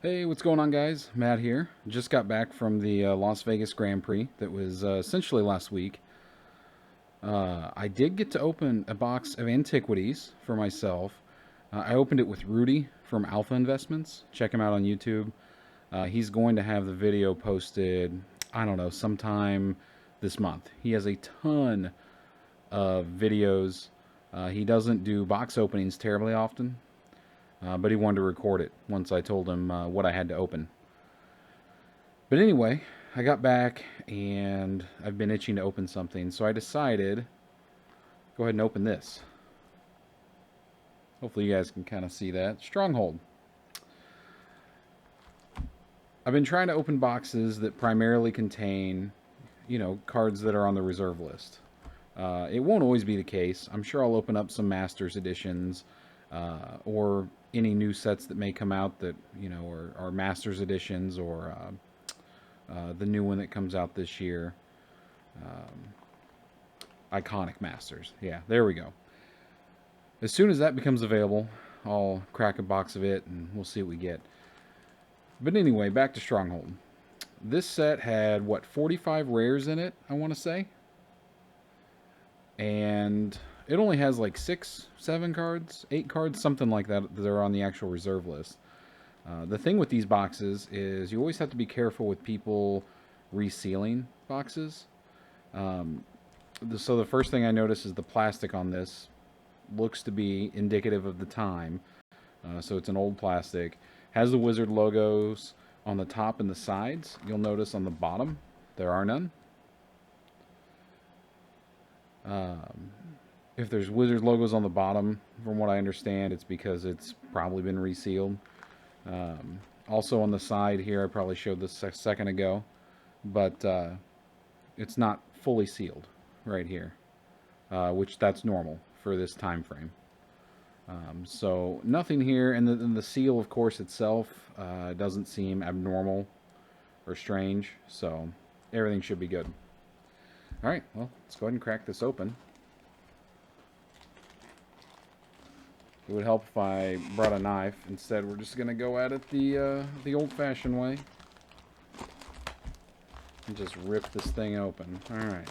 Hey, what's going on, guys? Matt here. Just got back from the Las Vegas Grand Prix that was essentially last week. I did get to open a box of antiquities for myself. I opened it with Rudy from Alpha Investments. Check him out on YouTube. He's going to have the video posted, I don't know, sometime this month. He has a ton of videos. He doesn't do box openings terribly often, but he wanted to record it once I told him what I had to open. But anyway, I got back and I've been itching to open something, so I decided go ahead and open this. Hopefully you guys can kind of see that. Stronghold. I've been trying to open boxes that primarily contain, cards that are on the reserve list. It won't always be the case. I'm sure I'll open up some Masters editions or any new sets that may come out that, are Masters editions or the new one that comes out this year. Iconic Masters. Yeah, there we go. As soon as that becomes available, I'll crack a box of it and we'll see what we get. But anyway, back to Stronghold. This set had, 45 rares in it, I want to say. And it only has like 6, 7 cards, 8 cards, something like that that are on the actual reserve list. The thing with these boxes is you always have to be careful with people resealing boxes. So the first thing I notice is the plastic on this looks to be indicative of the time. So it's an old plastic. Has the Wizard logos on the top and the sides. You'll notice on the bottom there are none. If there's Wizard logos on the bottom, from what I understand, it's because it's probably been resealed. Also on the side here, I probably showed this a second ago, but it's not fully sealed right here, which that's normal for this time frame. So nothing here, and the seal, of course, itself doesn't seem abnormal or strange, so everything should be good. All right, well, let's go ahead and crack this open. It would help if I brought a knife. Instead, we're just gonna go at it the old-fashioned way and just rip this thing open. All right.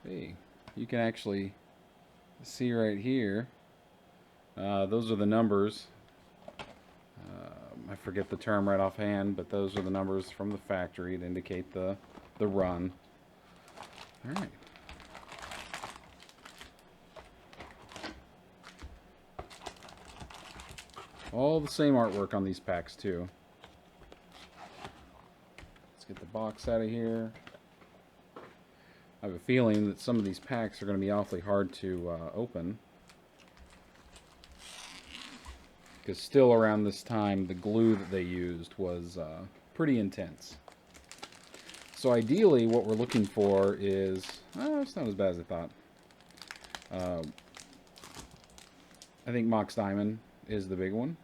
Hey, you can actually see right here. Those are the numbers. I forget the term right offhand, but those are the numbers from the factory to indicate the run. All right. All the same artwork on these packs too. Let's get the box out of here. I have a feeling that some of these packs are going to be awfully hard to open. Because still around this time, the glue that they used was pretty intense. So ideally, what we're looking for is... it's not as bad as I thought. I think Mox Diamond is the big one.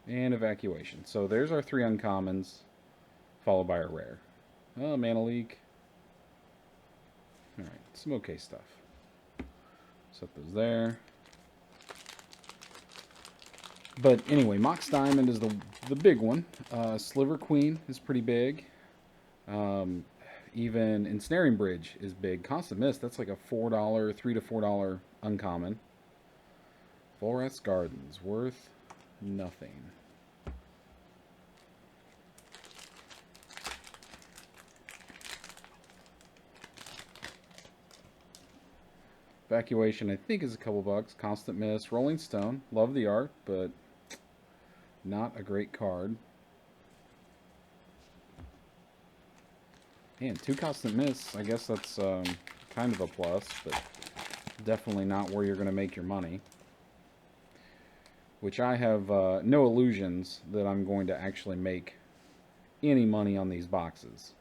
And Evacuation. So there's our 3 uncommons, followed by our rare. Mana Leak. Alright, some okay stuff. Set those there. But anyway, Mox Diamond is the big one. Sliver Queen is pretty big. Even Ensnaring Bridge is big. Constant Mist, that's like a $4, $3 to $4 uncommon. Volrath's Gardens, worth nothing. Evacuation, I think, is a couple bucks. Constant Mist, Rolling Stone, love the art, but not a great card. And 2 Constant Mists, I guess that's kind of a plus, but definitely not where you're going to make your money. Which I have no illusions that I'm going to actually make any money on these boxes.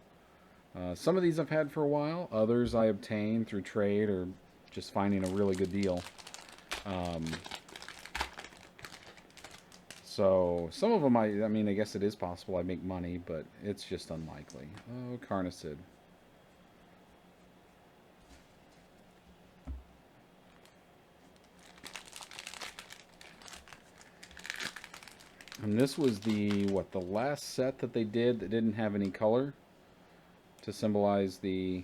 Some of these I've had for a while, others I obtained through trade or just finding a really good deal. So some of them, I mean, I guess it is possible I make money, but it's just unlikely. Oh, Carnicid. And this was the last set that they did that didn't have any color to symbolize the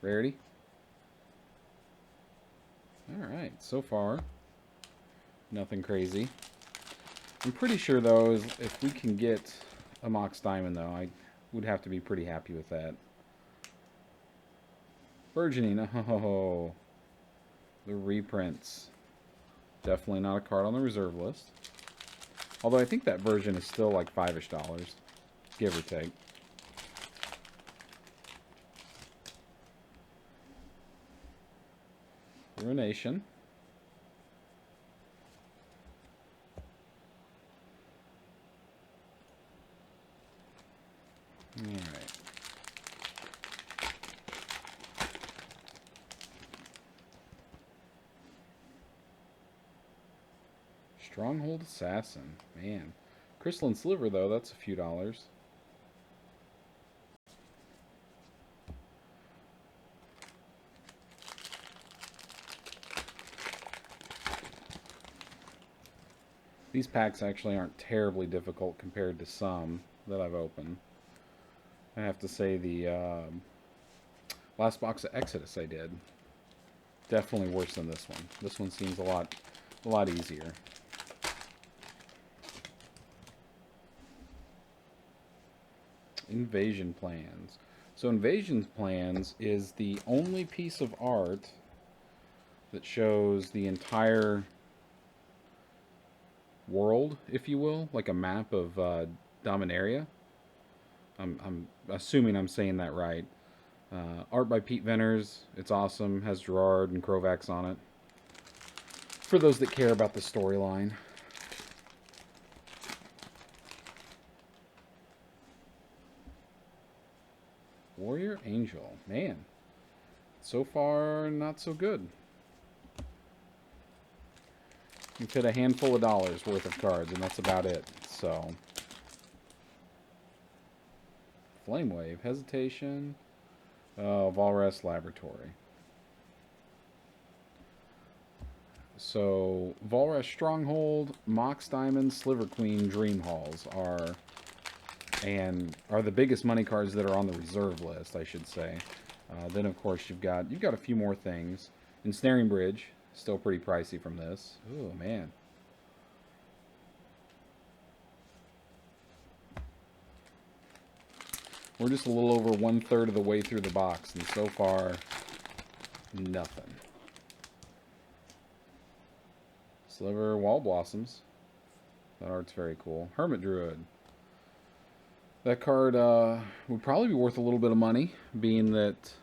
rarity. Alright, so far, nothing crazy. I'm pretty sure, though, if we can get a Mox Diamond, though, I would have to be pretty happy with that. Burgeoning, oh, the reprints. Definitely not a card on the reserve list. Although I think that version is still like $5-ish, give or take. Ruination. Alright. Stronghold Assassin. Man. Crystalline Sliver, though, that's a few dollars. These packs actually aren't terribly difficult compared to some that I've opened. I have to say the last box of Exodus I did, definitely worse than this one. This one seems a lot easier. Invasion Plans. So Invasion Plans is the only piece of art that shows the entire world, if you will, like a map of Dominaria. I'm assuming I'm saying that right. Art by Pete Venners. It's awesome. Has Gerard and Krovax on it. For those that care about the storyline. Warrior Angel. Man. So far, not so good. You fit a handful of dollars worth of cards, and that's about it. So, Flame Wave, Hesitation, Valrest Laboratory. So, Valrest Stronghold, Mox Diamond, Sliver Queen, Dream Halls are the biggest money cards that are on the reserve list, I should say. Then, of course, you've got a few more things. Ensnaring Bridge. Still pretty pricey from this. Oh, man. We're just a little over 1/3 of the way through the box, and so far, nothing. Sliver Wall Blossoms. That art's very cool. Hermit Druid. That card would probably be worth a little bit of money, being that...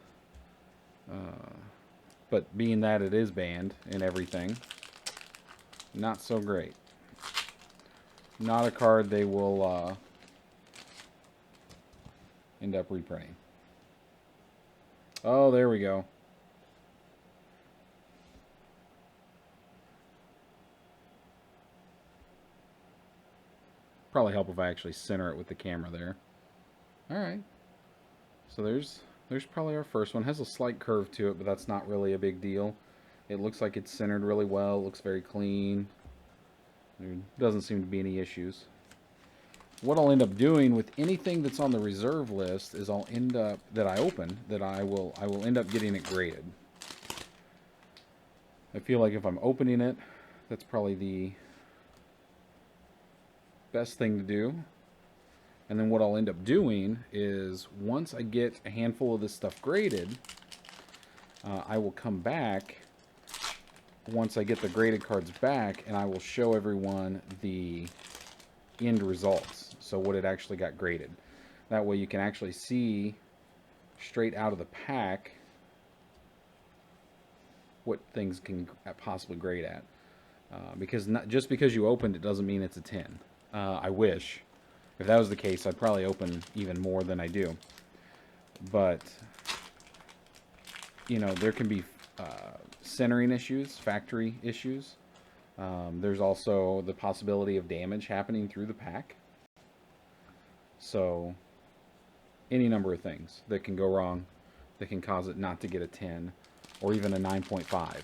but being that it is banned and everything, not so great. Not a card they will end up reprinting. Oh, there we go. Probably help if I actually center it with the camera there. Alright. So there's probably our first one. Has a slight curve to it, but that's not really a big deal. It looks like it's centered really well. It looks very clean. There doesn't seem to be any issues. What I'll end up doing with anything that's on the reserve list is I will end up getting it graded. I feel like if I'm opening it, that's probably the best thing to do. And then what I'll end up doing is, once I get a handful of this stuff graded, I will come back once I get the graded cards back, and I will show everyone the end results. So what it actually got graded. That way you can actually see straight out of the pack what things can possibly grade at. Because just because you opened it doesn't mean it's a 10. I wish. If that was the case, I'd probably open even more than I do. But, you know, there can be centering issues, factory issues. There's also the possibility of damage happening through the pack. So, any number of things that can go wrong that can cause it not to get a 10 or even a 9.5.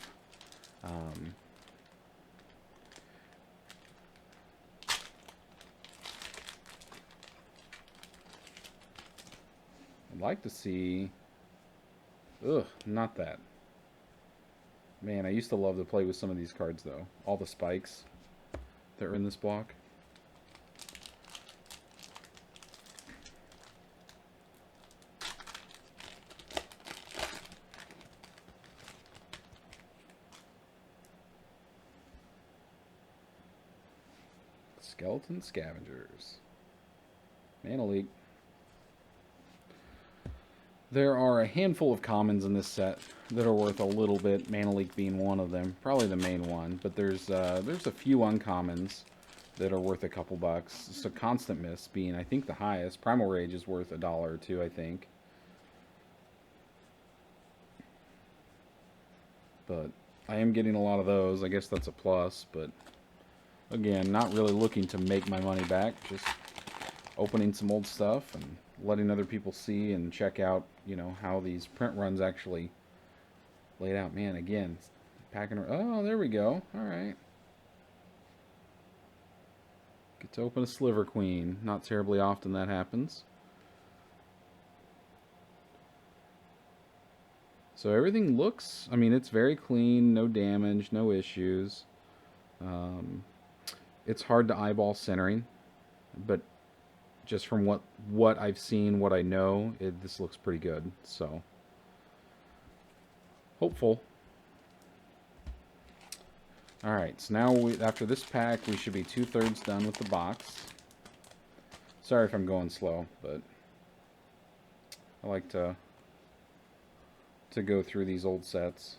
I'd like to see... Ugh, not that. Man, I used to love to play with some of these cards, though. All the spikes that are in this block. Skeleton Scavengers. Mana Leak. There are a handful of commons in this set that are worth a little bit, Mana Leak being one of them, probably the main one, but there's a few uncommons that are worth a couple bucks. So Constant Miss being, I think, the highest. Primal Rage is worth $1 or $2, I think. But I am getting a lot of those. I guess that's a plus, but again, not really looking to make my money back, just opening some old stuff and letting other people see and check out, you know, how these print runs actually laid out. Man, again, packing. Oh, there we go. All right. Get to open a Sliver Queen. Not terribly often that happens. So everything looks, I mean, it's very clean, no damage, no issues. It's hard to eyeball centering, but just from what I've seen, what I know, this looks pretty good. So, hopeful. Alright, so now after this pack, we should be 2/3 done with the box. Sorry if I'm going slow, but I like to go through these old sets.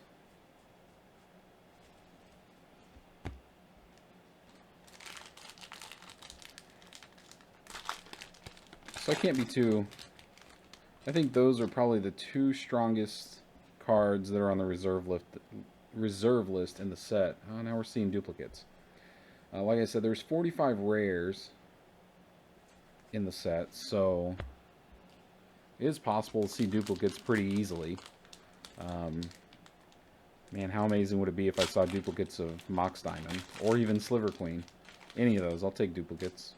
So I can't be too... I think those are probably the two strongest cards that are on the reserve list in the set. Oh, now we're seeing duplicates. Like I said, there's 45 rares in the set, so it is possible to see duplicates pretty easily. Man, how amazing would it be if I saw duplicates of Mox Diamond, or even Sliver Queen? Any of those, I'll take duplicates.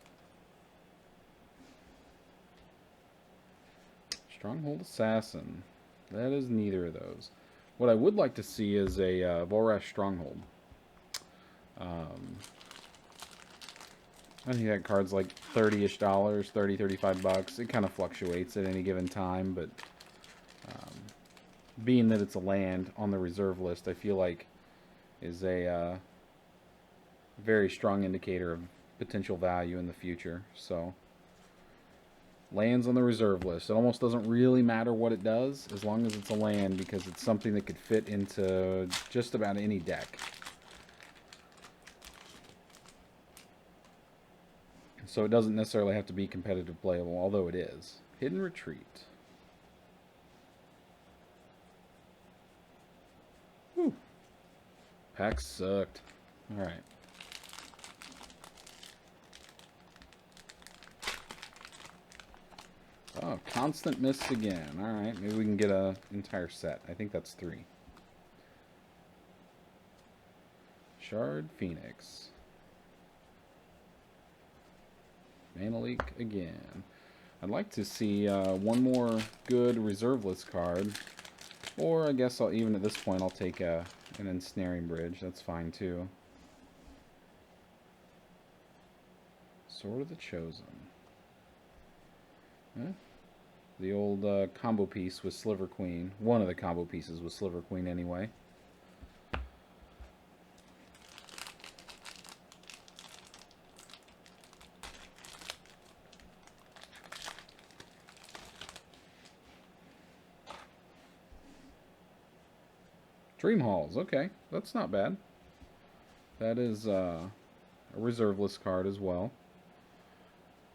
Stronghold Assassin. That is neither of those. What I would like to see is a Volrash Stronghold. I think that card's like $30-ish, $30-35. It kind of fluctuates at any given time, but being that it's a land on the reserve list, I feel like is a very strong indicator of potential value in the future. So, lands on the reserve list. It almost doesn't really matter what it does as long as it's a land, because it's something that could fit into just about any deck. So it doesn't necessarily have to be competitive playable, although it is. Hidden Retreat. Whew. Pack sucked. Alright. Oh, Constant Miss again. Alright, maybe we can get an entire set. I think that's 3. Shard Phoenix. Mana Leak again. I'd like to see one more good reserve list card. Or I guess even at this point I'll take an Ensnaring Bridge. That's fine too. Sword of the Chosen. Huh? The old combo piece with Sliver Queen. One of the combo pieces with Sliver Queen anyway. Dream Halls, okay, that's not bad. That is a reserve list card as well.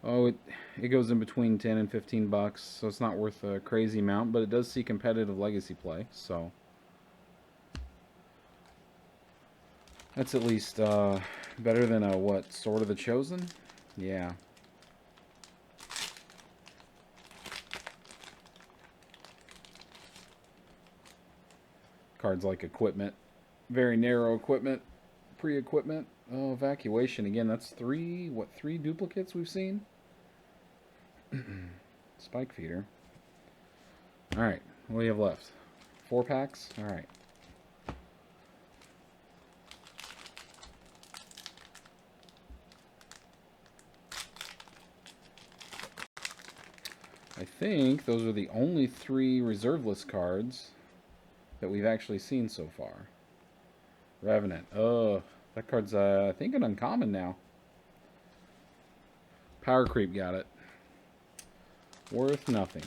Oh, it goes in between 10 and 15 bucks, so it's not worth a crazy amount, but it does see competitive legacy play, so that's at least better than a, what, Sword of the Chosen? Yeah. Cards like Equipment. Very narrow equipment. Pre-equipment. Oh, Evacuation. Again, that's 3 duplicates we've seen? Spike Feeder. All right, what do you have left? 4 packs? All right. I think those are the only 3 reserve list cards that we've actually seen so far. Revenant. Oh, that card's, I think, an uncommon now. Power Creep got it. Worth nothing.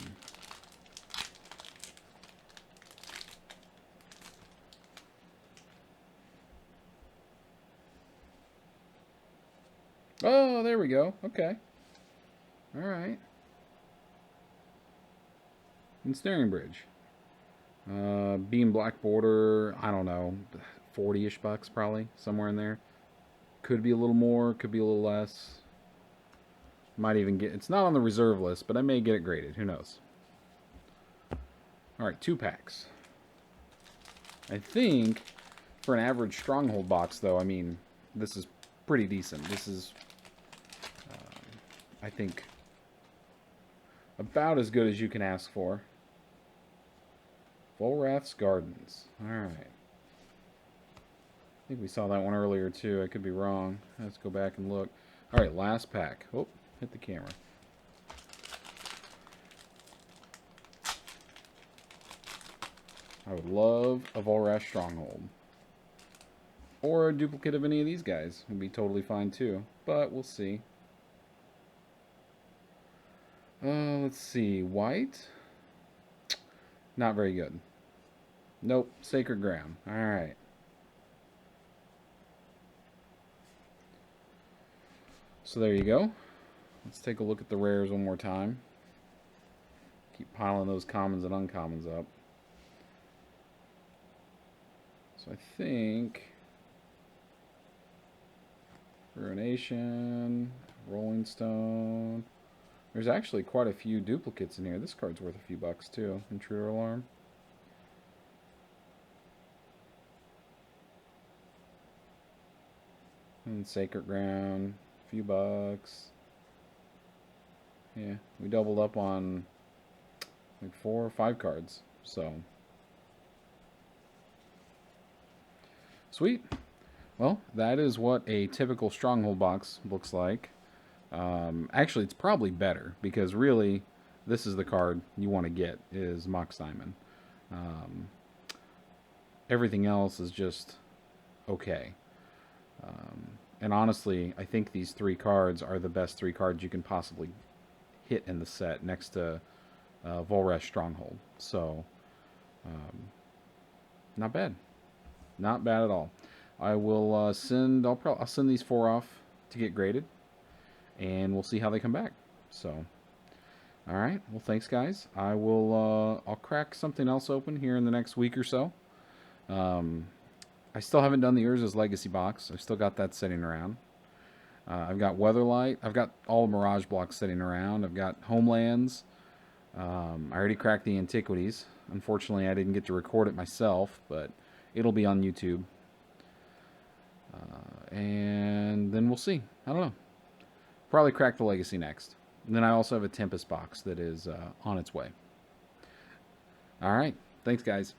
Oh, there we go. Okay. All right. Ensnaring Bridge. Beam Black Border, I don't know, 40-ish bucks probably, somewhere in there. Could be a little more, could be a little less. Might even get, it's not on the reserve list, but I may get it graded, who knows. All right, 2 packs. I think for an average Stronghold box, though, I mean, this is pretty decent. This is, I think, about as good as you can ask for. Volrath's Gardens. Alright. I think we saw that one earlier, too. I could be wrong. Let's go back and look. Alright, last pack. Oh, hit the camera. I would love a Volrath Stronghold. Or a duplicate of any of these guys would be totally fine, too. But we'll see. Let's see. White? Not very good. Nope. Sacred Ground. Alright. So there you go. Let's take a look at the rares one more time. Keep piling those commons and uncommons up. So I think Ruination, Rolling Stone. There's actually quite a few duplicates in here. This card's worth a few bucks too. Intruder Alarm. And Sacred Ground, a few bucks. Yeah, we doubled up on like 4 or 5 cards. So sweet. Well, that is what a typical Stronghold box looks like. Actually, it's probably better because really, this is the card you want to get is Mox Diamond. Everything else is just okay. And honestly, I think these 3 cards are the best 3 cards you can possibly hit in the set next to Volrath Stronghold. So, not bad. Not bad at all. I will send. I'll send these 4 off to get graded, and we'll see how they come back. So, all right. Well, thanks, guys. I will. I'll crack something else open here in the next week or so. I still haven't done the Urza's Legacy box. I've still got that sitting around. I've got Weatherlight. I've got all Mirage blocks sitting around. I've got Homelands. I already cracked the Antiquities. Unfortunately, I didn't get to record it myself, but it'll be on YouTube. And then we'll see. I don't know. Probably crack the Legacy next. And then I also have a Tempest box that is on its way. All right. Thanks, guys.